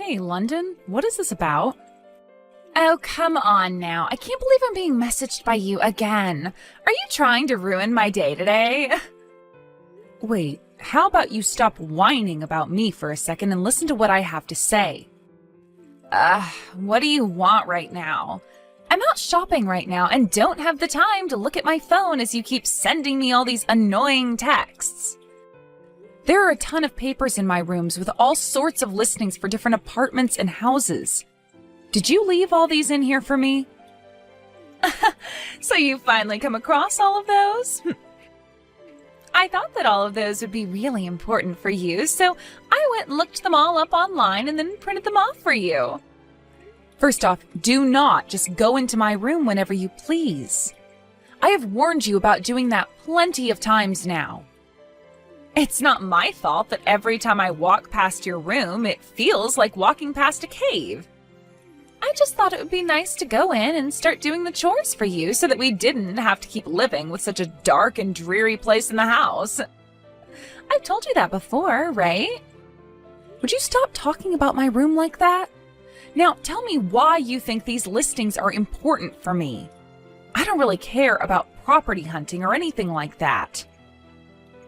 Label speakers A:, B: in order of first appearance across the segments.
A: Hey, London, what is this about? Oh, come on now. I can't believe I'm being messaged by you again. Are you trying to ruin my day today? Wait, how about you stop whining about me for a second and listen to what I have to say? What do you want right now? I'm out shopping right now and don't have the time to look at my phone as you keep sending me all these annoying texts. There are a ton of papers in my rooms with all sorts of listings for different apartments and houses. Did you leave all these in here for me? So you finally come across all of those? I thought that all of those would be really important for you, so I went and looked them all up online and then printed them off for you. First off, do not just go into my room whenever you please. I have warned you about doing that plenty of times now. It's not my fault that every time I walk past your room, it feels like walking past a cave. I just thought it would be nice to go in and start doing the chores for you so that we didn't have to keep living with such a dark and dreary place in the house. I've told you that before, right? Would you stop talking about my room like that? Now, tell me why you think these listings are important for me. I don't really care about property hunting or anything like that.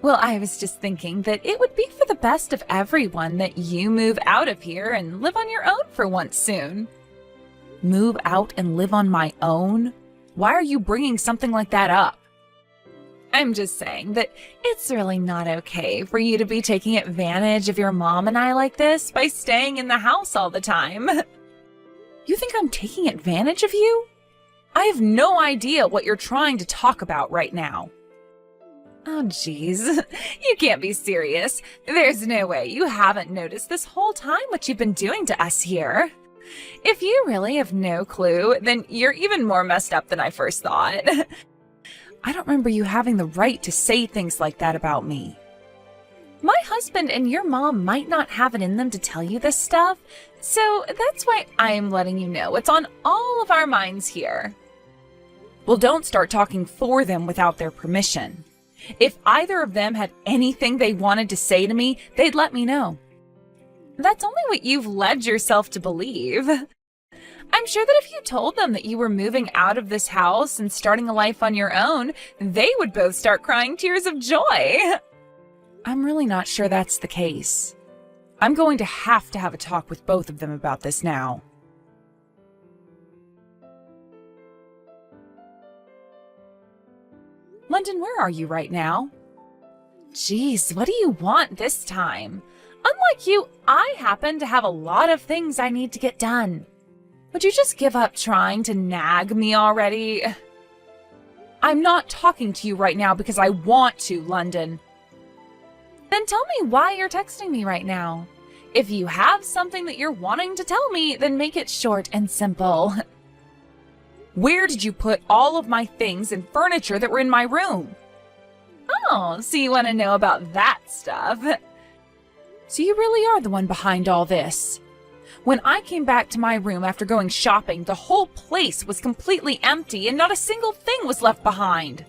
A: Well, I was just thinking that it would be for the best of everyone that you move out of here and live on your own for once soon. Move out and live on my own? Why are you bringing something like that up? I'm just saying that it's really not okay for you to be taking advantage of your mom and I like this by staying in the house all the time. You think I'm taking advantage of you? I have no idea what you're trying to talk about right now. Oh, geez. You can't be serious. There's no way you haven't noticed this whole time what you've been doing to us here. If you really have no clue, then you're even more messed up than I first thought. I don't remember you having the right to say things like that about me. My husband and your mom might not have it in them to tell you this stuff, so that's why I'm letting you know it's on all of our minds here. Well, don't start talking for them without their permission. If either of them had anything they wanted to say to me, they'd let me know. That's only what you've led yourself to believe. I'm sure that if you told them that you were moving out of this house and starting a life on your own, they would both start crying tears of joy. I'm really not sure that's the case. I'm going to have a talk with both of them about this now. London, where are you right now? Jeez, what do you want this time? Unlike you, I happen to have a lot of things I need to get done. Would you just give up trying to nag me already? I'm not talking to you right now because I want to, London. Then tell me why you're texting me right now. If you have something that you're wanting to tell me, then make it short and simple. Where did you put all of my things and furniture that were in my room? Oh, so you want to know about that stuff. So you really are the one behind all this. When I came back to my room after going shopping, the whole place was completely empty and not a single thing was left behind.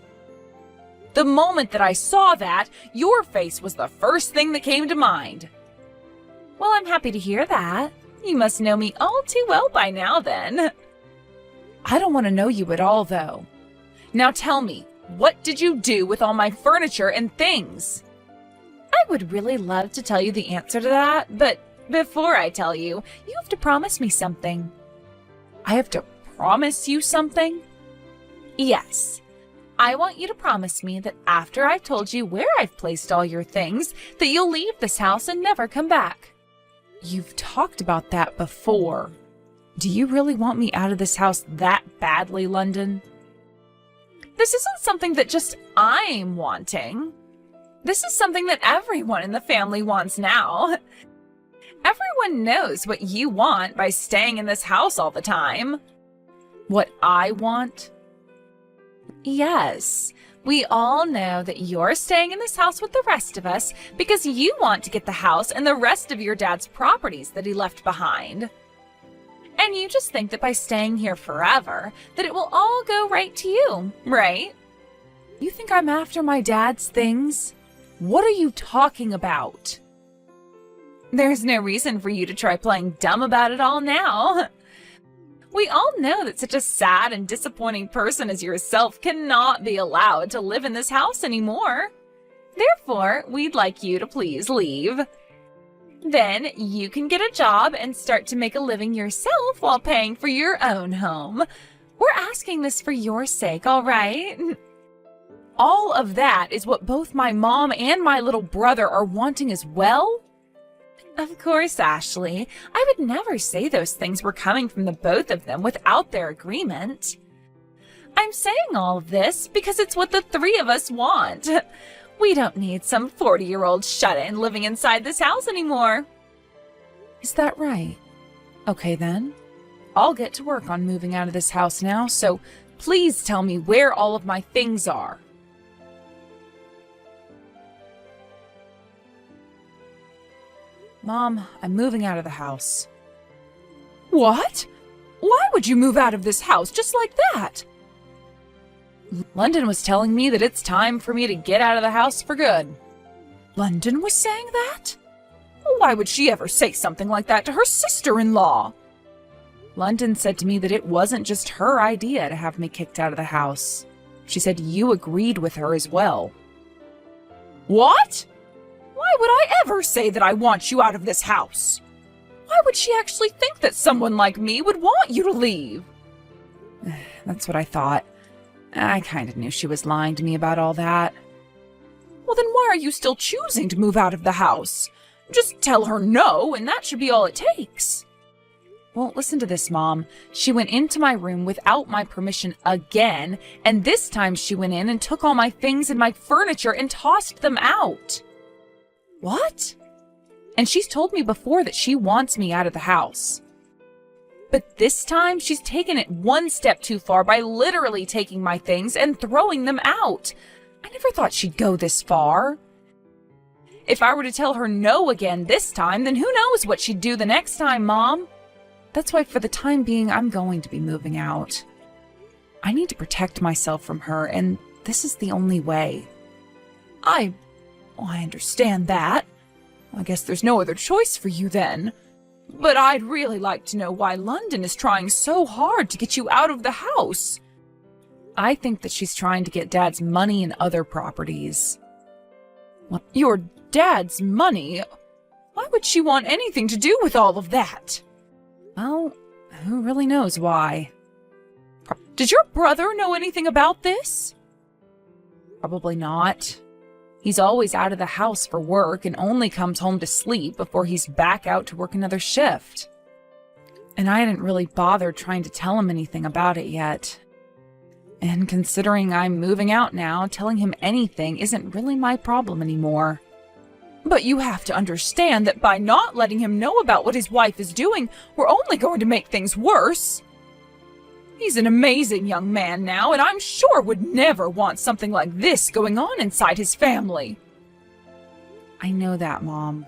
A: The moment that I saw that, your face was the first thing that came to mind. Well, I'm happy to hear that. You must know me all too well by now, then. I don't want to know you at all, though. Now tell me, what did you do with all my furniture and things? I would really love to tell you the answer to that, but before I tell you, you have to promise me something. I have to promise you something? Yes. I want you to promise me that after I've told you where I've placed all your things, that you'll leave this house and never come back. You've talked about that before. Do you really want me out of this house that badly, London? This isn't something that just I'm wanting. This is something that everyone in the family wants now. Everyone knows what you want by staying in this house all the time. What I want? Yes, we all know that you're staying in this house with the rest of us because you want to get the house and the rest of your dad's properties that he left behind. And you just think that by staying here forever, that it will all go right to you, right? You think I'm after my dad's things? What are you talking about? There's no reason for you to try playing dumb about it all now. We all know that such a sad and disappointing person as yourself cannot be allowed to live in this house anymore. Therefore, we'd like you to please leave. Then you can get a job and start to make a living yourself while paying for your own home. We're asking this for your sake, all right? All of that is what both my mom and my little brother are wanting as well? Of course, Ashley. I would never say those things were coming from the both of them without their agreement. I'm saying all of this because it's what the three of us want. We don't need some 40-year-old shut-in living inside this house anymore. Is that right? Okay then. I'll get to work on moving out of this house now, so please tell me where all of my things are. Mom, I'm moving out of the house. What? Why would you move out of this house just like that? London was telling me that it's time for me to get out of the house for good. London was saying that? Why would she ever say something like that to her sister-in-law? London said to me that it wasn't just her idea to have me kicked out of the house. She said you agreed with her as well. What? Why would I ever say that I want you out of this house? Why would she actually think that someone like me would want you to leave? That's what I thought. I kind of knew she was lying to me about all that. Well, then why are you still choosing to move out of the house? Just tell her no, and that should be all it takes. Well, listen to this, Mom. She went into my room without my permission again, and this time she went in and took all my things and my furniture and tossed them out. What? And she's told me before that she wants me out of the house. But this time, she's taken it one step too far by literally taking my things and throwing them out. I never thought she'd go this far. If I were to tell her no again this time, then who knows what she'd do the next time, Mom? That's why for the time being, I'm going to be moving out. I need to protect myself from her, and this is the only way. I understand that. I guess there's no other choice for you then. But I'd really like to know why London is trying so hard to get you out of the house. I think that she's trying to get Dad's money and other properties. Your dad's money? Why would she want anything to do with all of that? Well, who really knows why? Did your brother know anything about this? Probably not. He's always out of the house for work and only comes home to sleep before he's back out to work another shift. And I hadn't really bothered trying to tell him anything about it yet. And considering I'm moving out now, telling him anything isn't really my problem anymore. But you have to understand that by not letting him know about what his wife is doing, we're only going to make things worse. He's an amazing young man now, and I'm sure would never want something like this going on inside his family. I know that, Mom.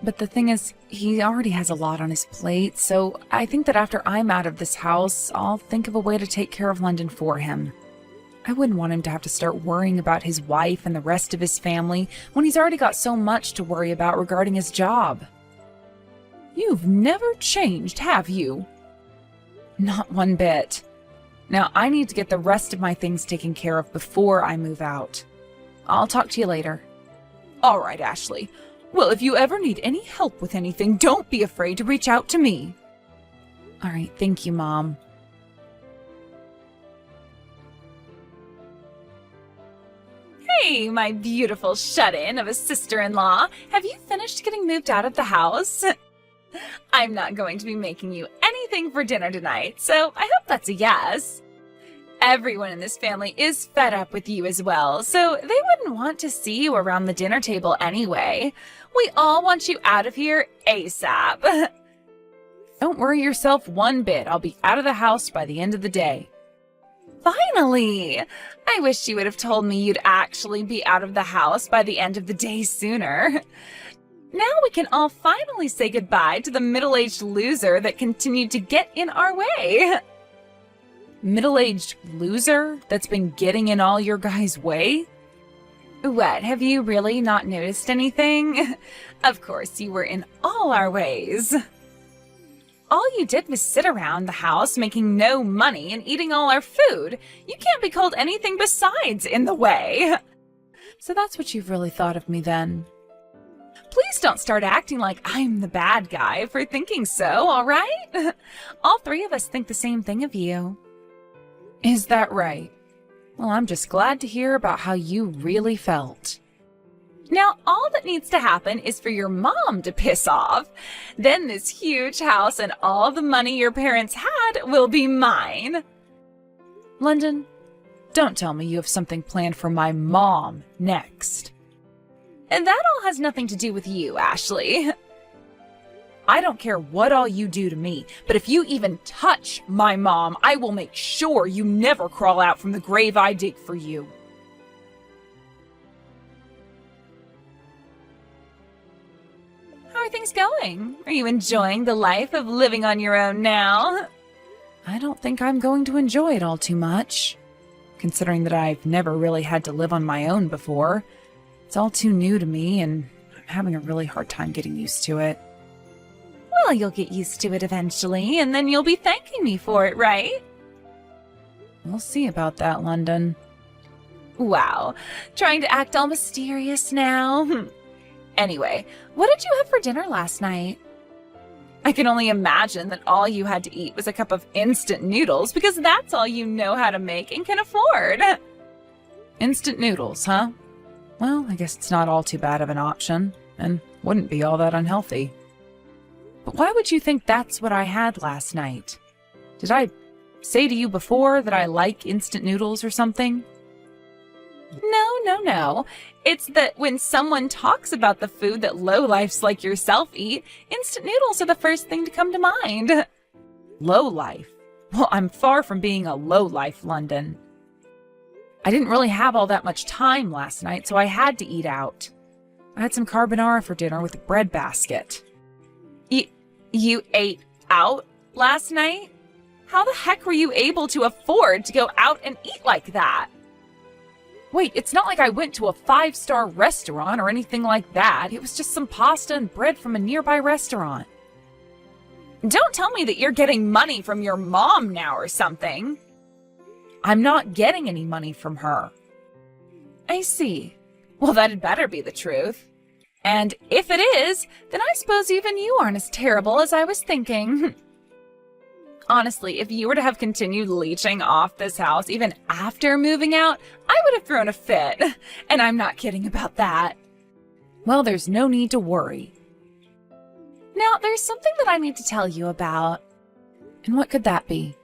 A: But the thing is, he already has a lot on his plate, so I think that after I'm out of this house, I'll think of a way to take care of London for him. I wouldn't want him to have to start worrying about his wife and the rest of his family when he's already got so much to worry about regarding his job. You've never changed, have you? Not one bit. Now, I need to get the rest of my things taken care of before I move out. I'll talk to you later. All right, Ashley. Well, if you ever need any help with anything, don't be afraid to reach out to me. All right, thank you, Mom. Hey, my beautiful shut-in of a sister-in-law. Have you finished getting moved out of the house? I'm not going to be making you anything for dinner tonight, so I hope that's a yes. Everyone in this family is fed up with you as well, so they wouldn't want to see you around the dinner table anyway. We all want you out of here ASAP. Don't worry yourself one bit. I'll be out of the house by the end of the day. Finally! I wish you would have told me you'd actually be out of the house by the end of the day sooner. Now we can all finally say goodbye to the middle-aged loser that continued to get in our way. Middle-aged loser that's been getting in all your guys' way? What, have you really not noticed anything? Of course, you were in all our ways. All you did was sit around the house making no money and eating all our food. You can't be called anything besides in the way. So that's what you've really thought of me then. Please don't start acting like I'm the bad guy for thinking so, all right? All three of us think the same thing of you. Is that right? Well, I'm just glad to hear about how you really felt. Now, all that needs to happen is for your mom to piss off. Then this huge house and all the money your parents had will be mine. London, don't tell me you have something planned for my mom next. And that all has nothing to do with you, Ashley. I don't care what all you do to me, but if you even touch my mom, I will make sure you never crawl out from the grave I dig for you. How are things going? Are you enjoying the life of living on your own now? I don't think I'm going to enjoy it all too much, considering that I've never really had to live on my own before. It's all too new to me, and I'm having a really hard time getting used to it. Well, you'll get used to it eventually, and then you'll be thanking me for it, right? We'll see about that, London. Wow, trying to act all mysterious now. Anyway, what did you have for dinner last night? I can only imagine that all you had to eat was a cup of instant noodles because that's all you know how to make and can afford. Instant noodles, huh? Well, I guess it's not all too bad of an option, and wouldn't be all that unhealthy. But why would you think that's what I had last night? Did I say to you before that I like instant noodles or something? No. It's that when someone talks about the food that lowlifes like yourself eat, instant noodles are the first thing to come to mind. Lowlife? Well, I'm far from being a lowlife, London. I didn't really have all that much time last night, so I had to eat out. I had some carbonara for dinner with a bread basket. You ate out last night? How the heck were you able to afford to go out and eat like that? Wait, it's not like I went to a 5-star restaurant or anything like that. It was just some pasta and bread from a nearby restaurant. Don't tell me that you're getting money from your mom now or something. I'm not getting any money from her. I see. Well, that'd better be the truth. And if it is, then I suppose even you aren't as terrible as I was thinking. Honestly, if you were to have continued leeching off this house even after moving out, I would have thrown a fit. And I'm not kidding about that. Well, there's no need to worry. Now, there's something that I need to tell you about. And what could that be?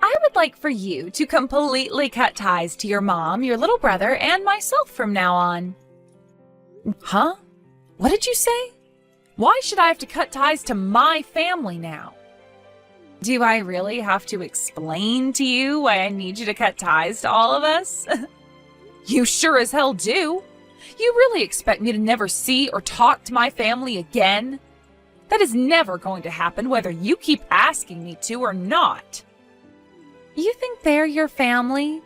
A: I would like for you to completely cut ties to your mom, your little brother, and myself from now on. Huh? What did you say? Why should I have to cut ties to my family now? Do I really have to explain to you why I need you to cut ties to all of us? You sure as hell do. You really expect me to never see or talk to my family again? That is never going to happen whether you keep asking me to or not. You think they're your family?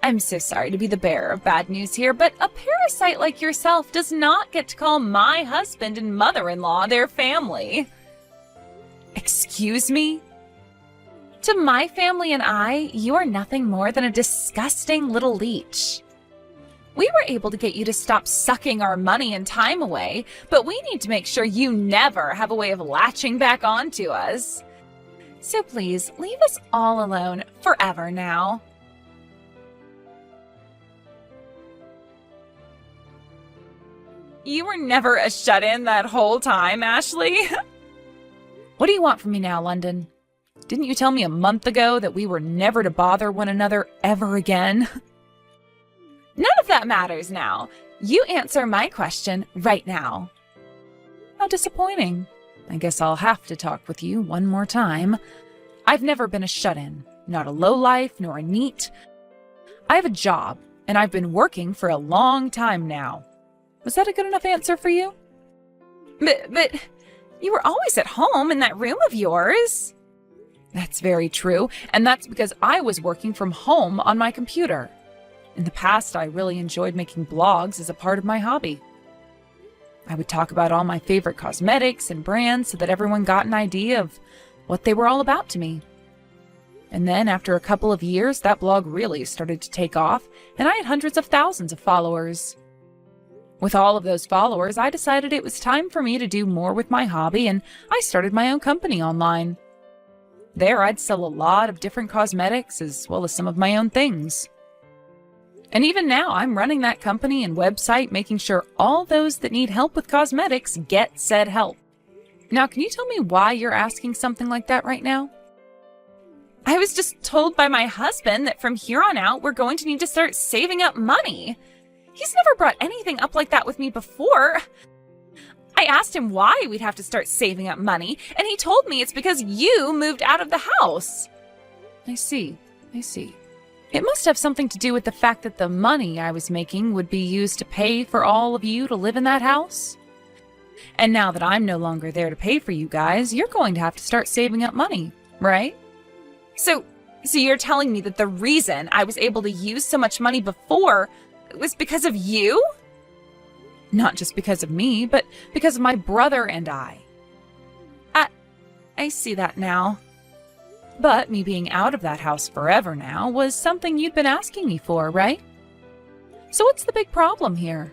A: I'm so sorry to be the bearer of bad news here, but a parasite like yourself does not get to call my husband and mother-in-law their family. Excuse me? To my family and I, you are nothing more than a disgusting little leech. We were able to get you to stop sucking our money and time away, but we need to make sure you never have a way of latching back onto us. So please, leave us all alone forever now. You were never a shut-in that whole time, Ashley. What do you want from me now, London? Didn't you tell me a month ago that we were never to bother one another ever again? None of that matters now. You answer my question right now. How disappointing. I guess I'll have to talk with you one more time. I've never been a shut-in, not a lowlife nor a neat. I have a job, and I've been working for a long time now. Was that a good enough answer for you? But you were always at home in that room of yours. That's very true, and that's because I was working from home on my computer. In the past, I really enjoyed making blogs as a part of my hobby. I would talk about all my favorite cosmetics and brands so that everyone got an idea of what they were all about to me. And then after a couple of years, that blog really started to take off, and I had hundreds of thousands of followers. With all of those followers, I decided it was time for me to do more with my hobby, and I started my own company online. There, I'd sell a lot of different cosmetics as well as some of my own things. And even now, I'm running that company and website, making sure all those that need help with cosmetics get said help. Now, can you tell me why you're asking something like that right now? I was just told by my husband that from here on out, we're going to need to start saving up money. He's never brought anything up like that with me before. I asked him why we'd have to start saving up money, and he told me it's because you moved out of the house. I see. It must have something to do with the fact that the money I was making would be used to pay for all of you to live in that house. And now that I'm no longer there to pay for you guys, you're going to have to start saving up money, right? So you're telling me that the reason I was able to use so much money before was because of you? Not just because of me, but because of my brother and I. I see that now. But me being out of that house forever now was something you'd been asking me for, right? So what's the big problem here?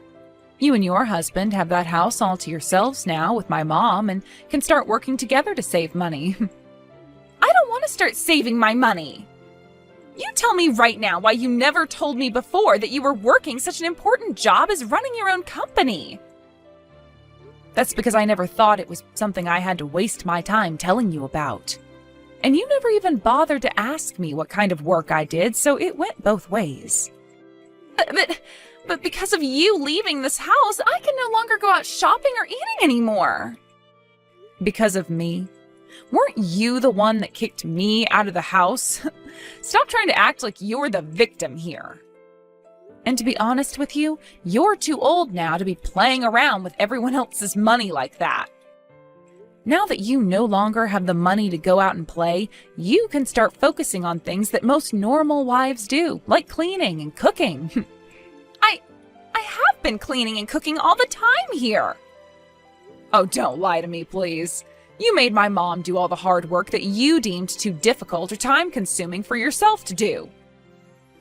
A: You and your husband have that house all to yourselves now with my mom and can start working together to save money. I don't want to start saving my money. You tell me right now why you never told me before that you were working such an important job as running your own company. That's because I never thought it was something I had to waste my time telling you about. And you never even bothered to ask me what kind of work I did, so it went both ways. But because of you leaving this house, I can no longer go out shopping or eating anymore. Because of me? Weren't you the one that kicked me out of the house? Stop trying to act like you're the victim here. And to be honest with you, you're too old now to be playing around with everyone else's money like that. Now that you no longer have the money to go out and play, you can start focusing on things that most normal wives do, like cleaning and cooking. I have been cleaning and cooking all the time here. Oh, don't lie to me, please. You made my mom do all the hard work that you deemed too difficult or time-consuming for yourself to do.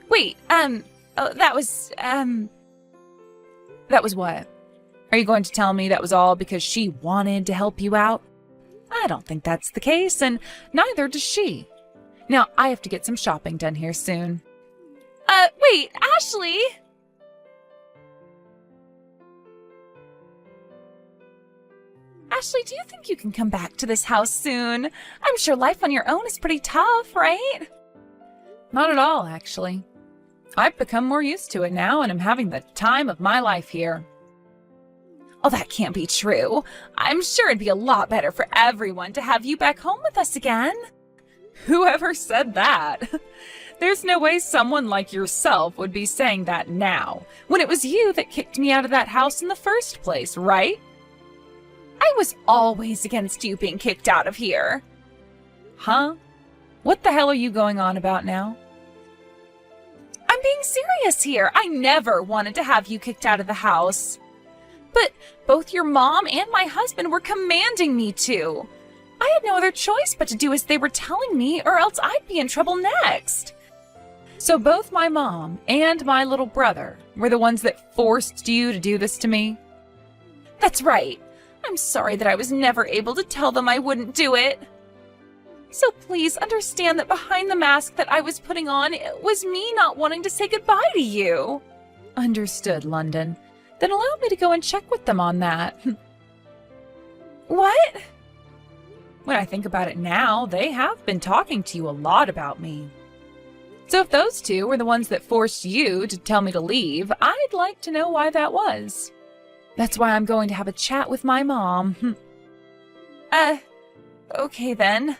A: Wait, that was what? Are you going to tell me that was all because she wanted to help you out? I don't think that's the case, and neither does she. Now, I have to get some shopping done here soon. Wait, Ashley! Ashley, do you think you can come back to this house soon? I'm sure life on your own is pretty tough, right? Not at all, actually. I've become more used to it now, and I'm having the time of my life here. Oh, that can't be true. I'm sure it'd be a lot better for everyone to have you back home with us again. Whoever said that? There's no way someone like yourself would be saying that now, when it was you that kicked me out of that house in the first place, right? I was always against you being kicked out of here. Huh? What the hell are you going on about now? I'm being serious here. I never wanted to have you kicked out of the house. But both your mom and my husband were commanding me to. I had no other choice but to do as they were telling me, or else I'd be in trouble next. So both my mom and my little brother were the ones that forced you to do this to me? That's right. I'm sorry that I was never able to tell them I wouldn't do it. So please understand that behind the mask that I was putting on, it was me not wanting to say goodbye to you. Understood, London. Then allow me to go and check with them on that. What? When I think about it now, they have been talking to you a lot about me. So if those two were the ones that forced you to tell me to leave, I'd like to know why that was. That's why I'm going to have a chat with my mom. Okay then.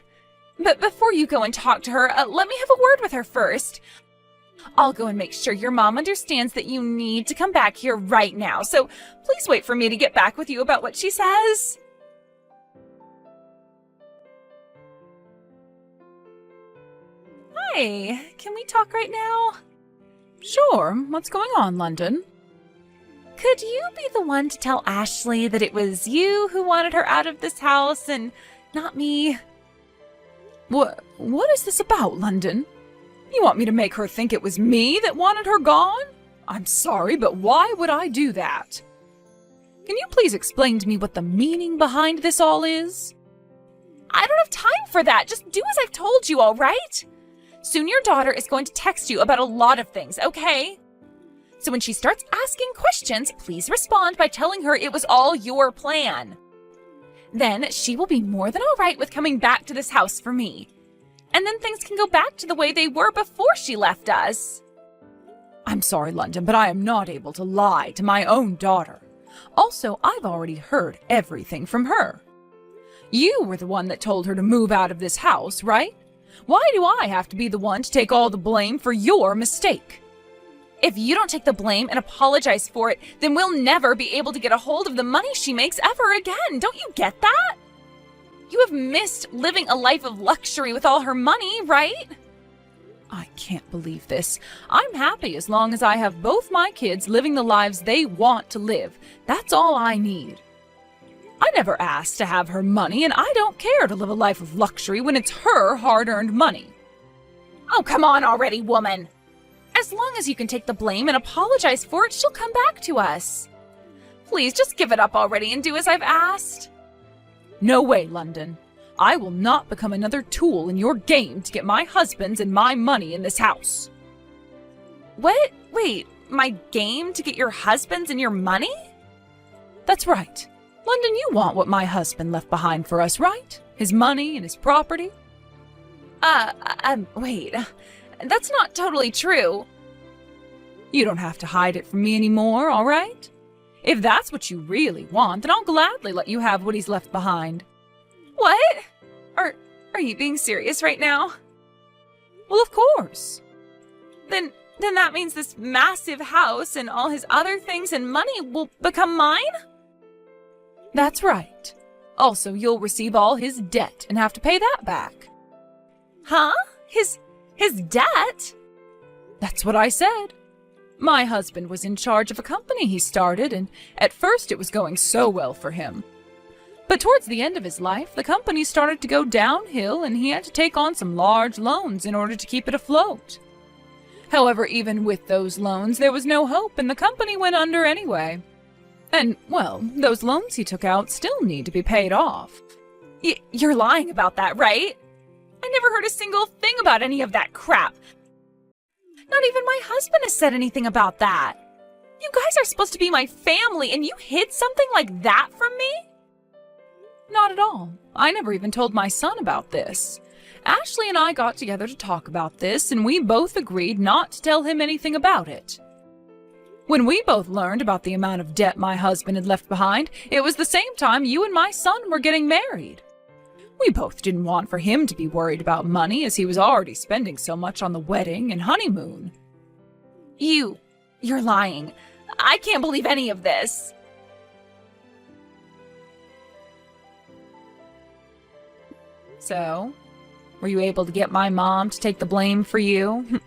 A: But before you go and talk to her, let me have a word with her first. I'll go and make sure your mom understands that you need to come back here right now, so please wait for me to get back with you about what she says. Hi, can we talk right now? Sure, what's going on, London? Could you be the one to tell Ashley that it was you who wanted her out of this house and not me?
B: What is this about, London? You want me to make her think it was me that wanted her gone? I'm sorry, but why would I do that? Can you please explain to me what the meaning behind this all is?
A: I don't have time for that. Just do as I've told you, all right? Soon your daughter is going to text you about a lot of things, okay? So when she starts asking questions, please respond by telling her it was all your plan. Then she will be more than all right with coming back to this house for me. And then things can go back to the way they were before she left us.
B: I'm sorry, London, but I am not able to lie to my own daughter. Also, I've already heard everything from her. You were the one that told her to move out of this house, right? Why do I have to be the one to take all the blame for your mistake?
A: If you don't take the blame and apologize for it, then we'll never be able to get a hold of the money she makes ever again. Don't you get that? You have missed living a life of luxury with all her money, right?
B: I can't believe this. I'm happy as long as I have both my kids living the lives they want to live. That's all I need. I never asked to have her money, and I don't care to live a life of luxury when it's her hard-earned money.
A: Oh, come on already, woman. As long as you can take the blame and apologize for it, she'll come back to us. Please, just give it up already and do as I've asked.
B: No way, London. I will not become another tool in your game to get my husband's and my money in this house.
A: What? Wait, my game to get your husband's and your money?
B: That's right. London, you want what my husband left behind for us, right? His money and his property?
A: Wait. That's not totally true.
B: You don't have to hide it from me anymore, all right? If that's what you really want, then I'll gladly let you have what he's left behind.
A: What? Are you being serious right now?
B: Well, of course.
A: Then that means this massive house and all his other things and money will become mine?
B: That's right. Also, you'll receive all his debt and have to pay that back.
A: Huh? His debt?
B: That's what I said. My husband was in charge of a company he started, and at first it was going so well for him. But towards the end of his life, the company started to go downhill, and he had to take on some large loans in order to keep it afloat. However, even with those loans, there was no hope, and the company went under anyway. And, well, those loans he took out still need to be paid off.
A: You're lying about that, right? I never heard a single thing about any of that crap. Not even my husband has said anything about that. You guys are supposed to be my family, and you hid something like that from me?
B: Not at all. I never even told my son about this. Ashley and I got together to talk about this, and we both agreed not to tell him anything about it. When we both learned about the amount of debt my husband had left behind, it was the same time you and my son were getting married. We both didn't want for him to be worried about money, as he was already spending so much on the wedding and honeymoon.
A: You're lying. I can't believe any of this.
B: So, were you able to get my mom to take the blame for you?
A: Who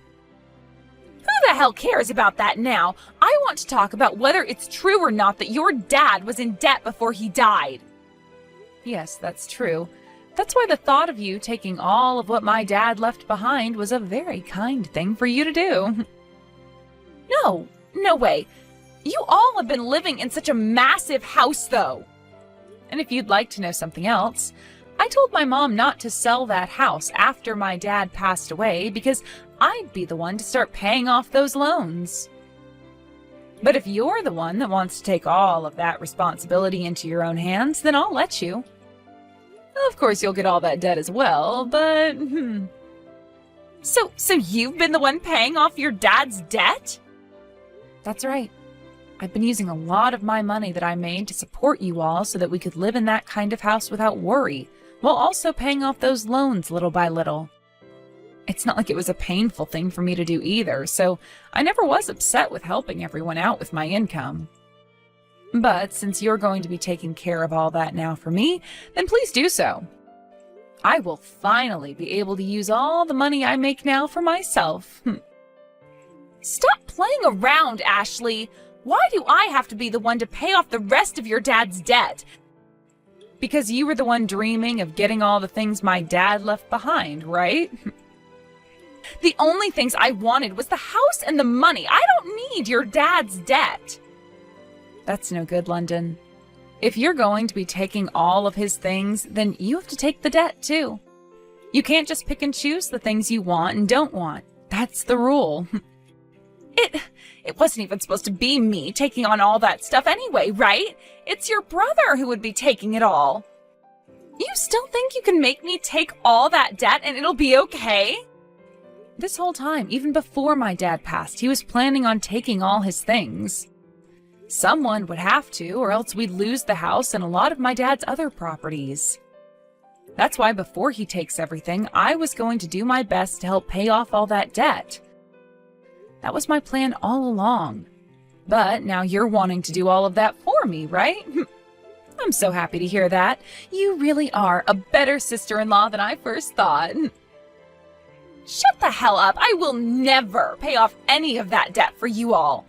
A: the hell cares about that now? I want to talk about whether it's true or not that your dad was in debt before he died.
B: Yes, that's true. That's why the thought of you taking all of what my dad left behind was a very kind thing for you to do.
A: No way. You all have been living in such a massive house, though.
B: And if you'd like to know something else, I told my mom not to sell that house after my dad passed away because I'd be the one to start paying off those loans. But if you're the one that wants to take all of that responsibility into your own hands, then I'll let you. Of course, you'll get all that debt as well, but...
A: So you've been the one paying off your dad's debt?
B: That's right. I've been using a lot of my money that I made to support you all so that we could live in that kind of house without worry, while also paying off those loans little by little. It's not like it was a painful thing for me to do either, so I never was upset with helping everyone out with my income. But since you're going to be taking care of all that now for me, then please do so. I will finally be able to use all the money I make now for myself.
A: Stop playing around, Ashley. Why do I have to be the one to pay off the rest of your dad's debt?
B: Because you were the one dreaming of getting all the things my dad left behind, right?
A: The only things I wanted was the house and the money. I don't need your dad's debt.
B: That's no good, London. If you're going to be taking all of his things, then you have to take the debt too. You can't just pick and choose the things you want and don't want. That's the rule.
A: It wasn't even supposed to be me taking on all that stuff anyway, right? It's your brother who would be taking it all. You still think you can make me take all that debt and it'll be okay?
B: This whole time, even before my dad passed, he was planning on taking all his things. Someone would have to, or else we'd lose the house and a lot of my dad's other properties. That's why before he takes everything, I was going to do my best to help pay off all that debt. That was my plan all along. But now you're wanting to do all of that for me, right? I'm so happy to hear that. You really are a better sister-in-law than I first thought.
A: Shut the hell up. I will never pay off any of that debt for you all.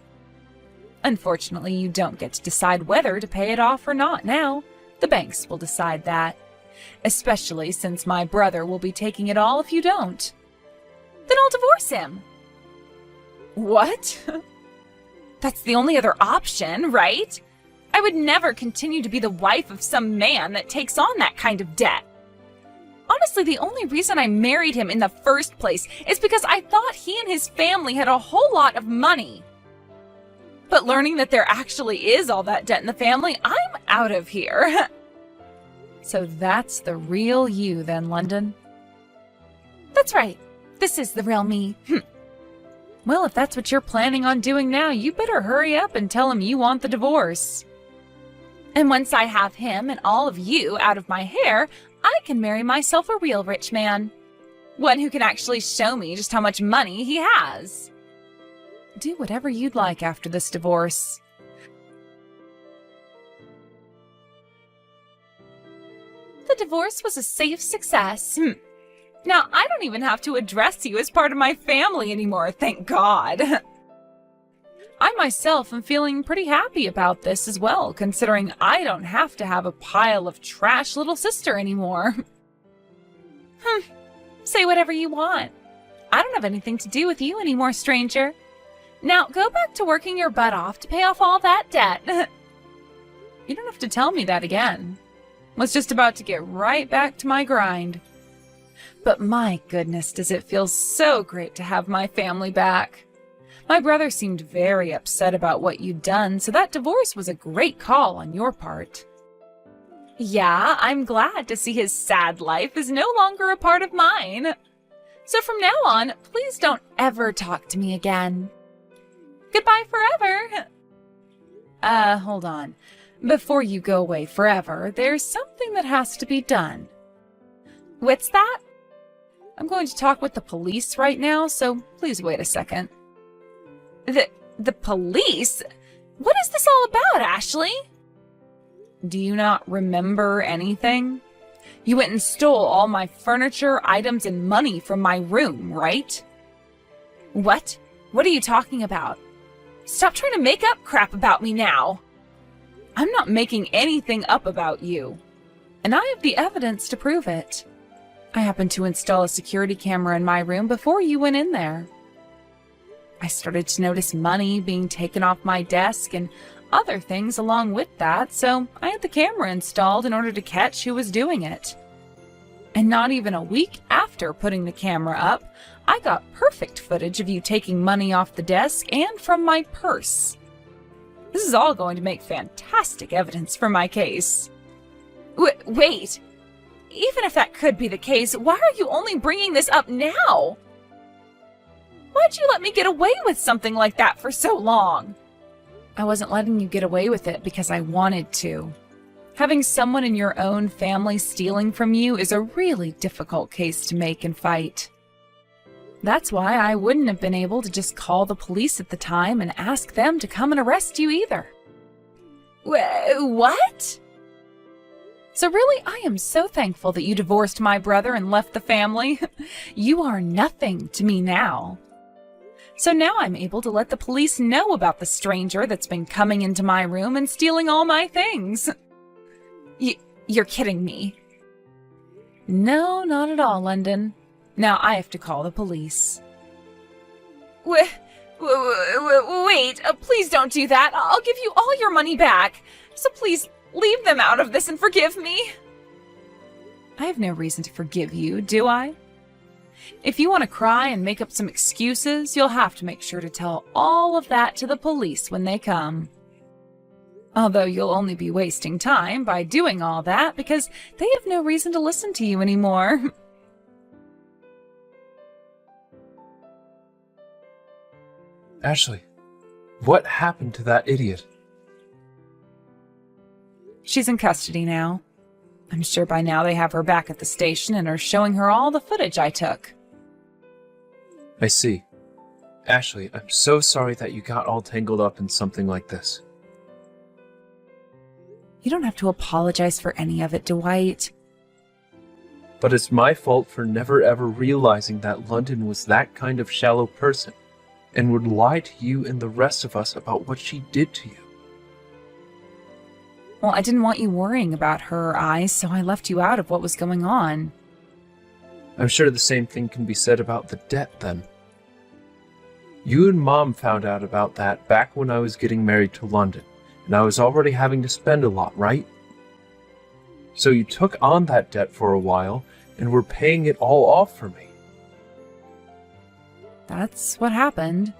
B: Unfortunately, you don't get to decide whether to pay it off or not now. The banks will decide that. Especially since my brother will be taking it all if you don't.
A: Then I'll divorce him.
B: What?
A: That's the only other option, right? I would never continue to be the wife of some man that takes on that kind of debt. Honestly, the only reason I married him in the first place is because I thought he and his family had a whole lot of money. But learning that there actually is all that debt in the family, I'm out of here.
B: So that's the real you then, London?
A: That's right. This is the real me.
B: Well, if that's what you're planning on doing now, you better hurry up and tell him you want the divorce.
A: And once I have him and all of you out of my hair, I can marry myself a real rich man. One who can actually show me just how much money he has.
B: Do whatever you'd like after this divorce.
A: The divorce was a safe success. Now, I don't even have to address you as part of my family anymore, thank God.
B: I myself am feeling pretty happy about this as well, considering I don't have to have a pile of trash little sister anymore.
A: Say whatever you want. I don't have anything to do with you anymore, stranger. Now, go back to working your butt off to pay off all that debt.
B: You don't have to tell me that again. I was just about to get right back to my grind. But my goodness, does it feel so great to have my family back. My brother seemed very upset about what you'd done, so that divorce was a great call on your part.
A: Yeah, I'm glad to see his sad life is no longer a part of mine. So from now on, please don't ever talk to me again. Goodbye forever.
B: Hold on. Before you go away forever, there's something that has to be done.
A: What's that?
B: I'm going to talk with the police right now, so please wait a second.
A: The police? What is this all about, Ashley?
B: Do you not remember anything? You went and stole all my furniture, items, and money from my room, right?
A: What? What are you talking about? Stop trying to make up crap about me now.
B: I'm not making anything up about you, and I have the evidence to prove it. I happened to install a security camera in my room before you went in there. I started to notice money being taken off my desk and other things along with that, so I had the camera installed in order to catch who was doing it. And not even a week after putting the camera up, I got perfect footage of you taking money off the desk and from my purse. This is all going to make fantastic evidence for my case.
A: Wait! Even if that could be the case, why are you only bringing this up now? Why'd you let me get away with something like that for so long?
B: I wasn't letting you get away with it because I wanted to. Having someone in your own family stealing from you is a really difficult case to make and fight. That's why I wouldn't have been able to just call the police at the time and ask them to come and arrest you either.
A: What?
B: So really, I am so thankful that you divorced my brother and left the family. You are nothing to me now. So now I'm able to let the police know about the stranger that's been coming into my room and stealing all my things. You're kidding me. No, not at all, London. Now I have to call the police.
A: Wait, please don't do that. I'll give you all your money back. So please leave them out of this and forgive me.
B: I have no reason to forgive you, do I? If you want to cry and make up some excuses, you'll have to make sure to tell all of that to the police when they come. Although you'll only be wasting time by doing all that because they have no reason to listen to you anymore.
C: Ashley, what happened to that idiot?
B: She's in custody now. I'm sure by now they have her back at the station and are showing her all the footage I took.
C: I see. Ashley, I'm so sorry that you got all tangled up in something like this.
B: You don't have to apologize for any of it, Dwight.
C: But it's my fault for never ever realizing that London was that kind of shallow person and would lie to you and the rest of us about what she did to you.
B: Well, I didn't want you worrying about her eyes, so I left you out of what was going on.
C: I'm sure the same thing can be said about the debt then. You and Mom found out about that back when I was getting married to London, and I was already having to spend a lot, right? So you took on that debt for a while, and were paying it all off for me.
B: That's what happened.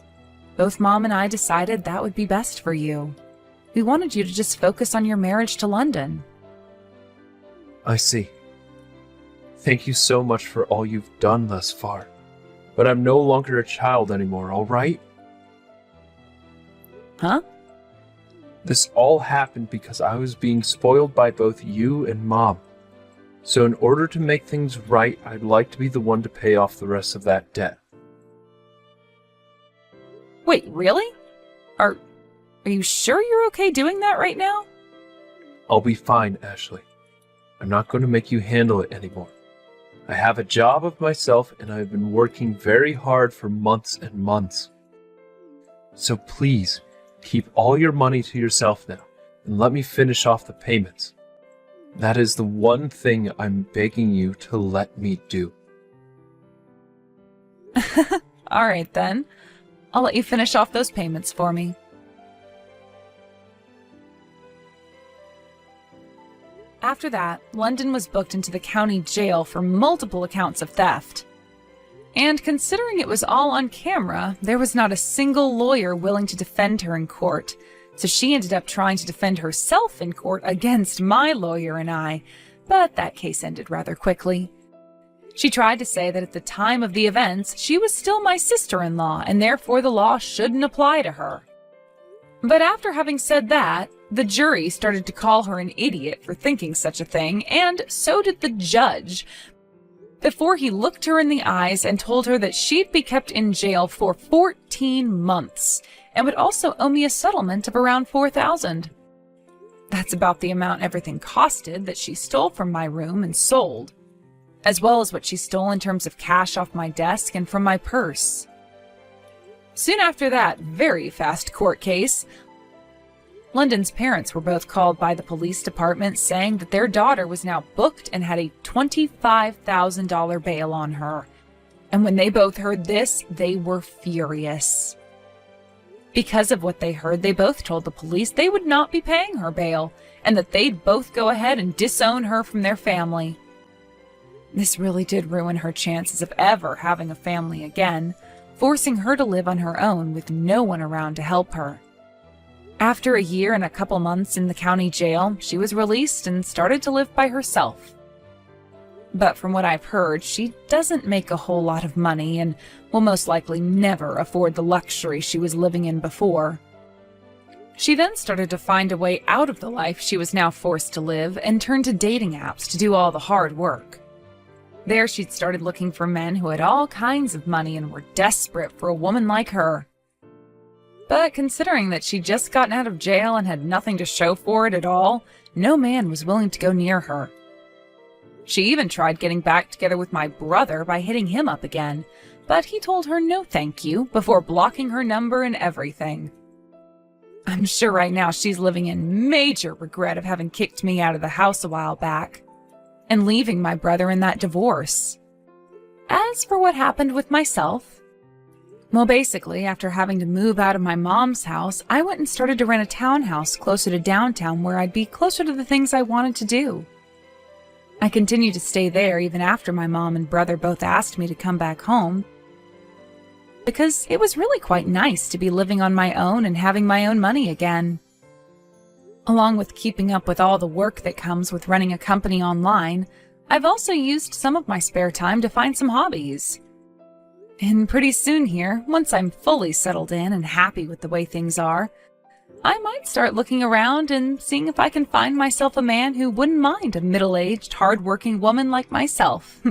B: Both Mom and I decided that would be best for you. We wanted you to just focus on your marriage to London.
C: I see. Thank you so much for all you've done thus far. But I'm no longer a child anymore, all right?
B: Huh?
C: This all happened because I was being spoiled by both you and Mom. So in order to make things right, I'd like to be the one to pay off the rest of that debt.
B: Wait, really? Are you sure you're okay doing that right now?
C: I'll be fine, Ashley. I'm not going to make you handle it anymore. I have a job of myself and I've been working very hard for months and months. So please, keep all your money to yourself now and let me finish off the payments. That is the one thing I'm begging you to let me do.
B: All right, then. I'll let you finish off those payments for me. After that, London was booked into the county jail for multiple accounts of theft. And considering it was all on camera, there was not a single lawyer willing to defend her in court, so she ended up trying to defend herself in court against my lawyer and I, but that case ended rather quickly. She tried to say that at the time of the events, she was still my sister-in-law, and therefore the law shouldn't apply to her. But after having said that, the jury started to call her an idiot for thinking such a thing, and so did the judge, before he looked her in the eyes and told her that she'd be kept in jail for 14 months, and would also owe me a settlement of around $4,000. That's about the amount everything costed that she stole from my room and sold, as well as what she stole in terms of cash off my desk and from my purse. Soon after that very fast court case, London's parents were both called by the police department saying that their daughter was now booked and had a $25,000 bail on her. And when they both heard this, they were furious. Because of what they heard, they both told the police they would not be paying her bail, and that they'd both go ahead and disown her from their family. This really did ruin her chances of ever having a family again, forcing her to live on her own with no one around to help her. After a year and a couple months in the county jail, she was released and started to live by herself. But from what I've heard, she doesn't make a whole lot of money and will most likely never afford the luxury she was living in before. She then started to find a way out of the life she was now forced to live and turned to dating apps to do all the hard work. There she'd started looking for men who had all kinds of money and were desperate for a woman like her. But considering that she'd just gotten out of jail and had nothing to show for it at all, no man was willing to go near her. She even tried getting back together with my brother by hitting him up again, but he told her no thank you before blocking her number and everything. I'm sure right now she's living in major regret of having kicked me out of the house a while back and leaving my brother in that divorce. As for what happened with myself, well, basically, after having to move out of my mom's house, I went and started to rent a townhouse closer to downtown where I'd be closer to the things I wanted to do. I continued to stay there even after my mom and brother both asked me to come back home, because it was really quite nice to be living on my own and having my own money again. Along with keeping up with all the work that comes with running a company online, I've also used some of my spare time to find some hobbies. And pretty soon here, once I'm fully settled in and happy with the way things are, I might start looking around and seeing if I can find myself a man who wouldn't mind a middle-aged, hard-working woman like myself.